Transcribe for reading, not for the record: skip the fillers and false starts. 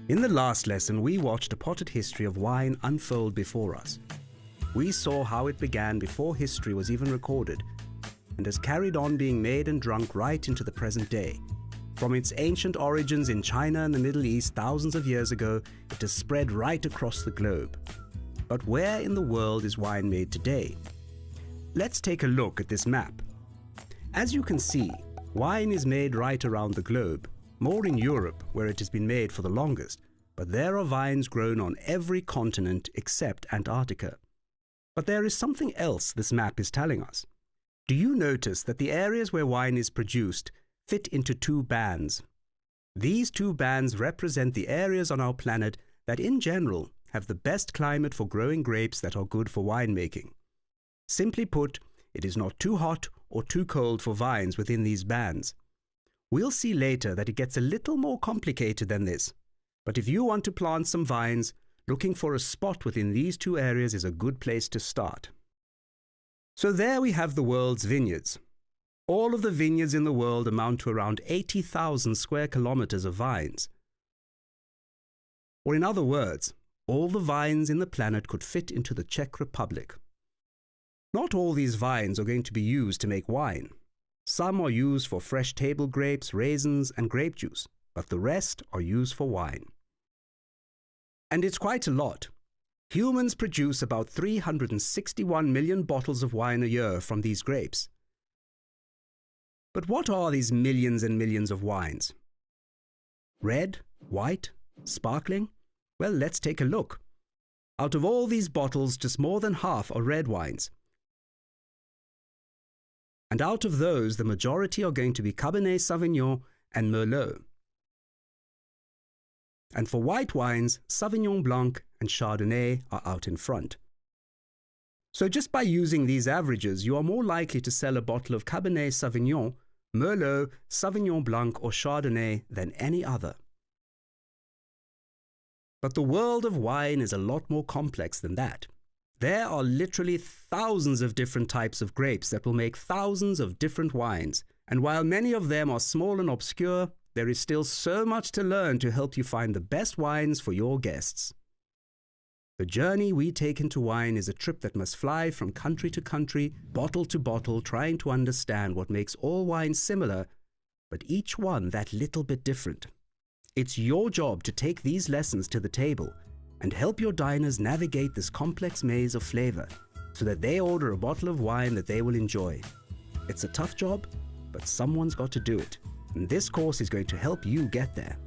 In the last lesson, we watched a potted history of wine unfold before us. We saw how it began before history was even recorded and has carried on being made and drunk right into the present day. From its ancient origins in China and the Middle East thousands of years ago, it has spread right across the globe. But where in the world is wine made today? Let's take a look at this map. As you can see, wine is made right around the globe, more in Europe where it has been made for the longest, but there are vines grown on every continent except Antarctica. But there is something else this map is telling us. Do you notice that the areas where wine is produced fit into two bands? These two bands represent the areas on our planet that in general have the best climate for growing grapes that are good for winemaking. Simply put, it is not too hot or too cold for vines within these bands. We'll see later that it gets a little more complicated than this. But if you want to plant some vines, looking for a spot within these two areas is a good place to start. So there we have the world's vineyards. All of the vineyards in the world amount to around 80,000 square kilometers of vines. Or in other words, all the vines in the planet could fit into the Czech Republic. Not all these vines are going to be used to make wine. Some are used for fresh table grapes, raisins, and grape juice, but the rest are used for wine. And it's quite a lot. Humans produce about 361 million bottles of wine a year from these grapes. But what are these millions and millions of wines? Red, white, sparkling? Well, let's take a look. Out of all these bottles, just more than half are red wines. And out of those, the majority are going to be Cabernet Sauvignon and Merlot. And for white wines, Sauvignon Blanc and Chardonnay are out in front. So just by using these averages, you are more likely to sell a bottle of Cabernet Sauvignon, Merlot, Sauvignon Blanc or Chardonnay than any other. But the world of wine is a lot more complex than that. There are literally thousands of different types of grapes that will make thousands of different wines. And while many of them are small and obscure, there is still so much to learn to help you find the best wines for your guests. The journey we take into wine is a trip that must fly from country to country, bottle to bottle, trying to understand what makes all wines similar, but each one that little bit different. It's your job to take these lessons to the table and help your diners navigate this complex maze of flavor so that they order a bottle of wine that they will enjoy. It's a tough job, but someone's got to do it. And this course is going to help you get there.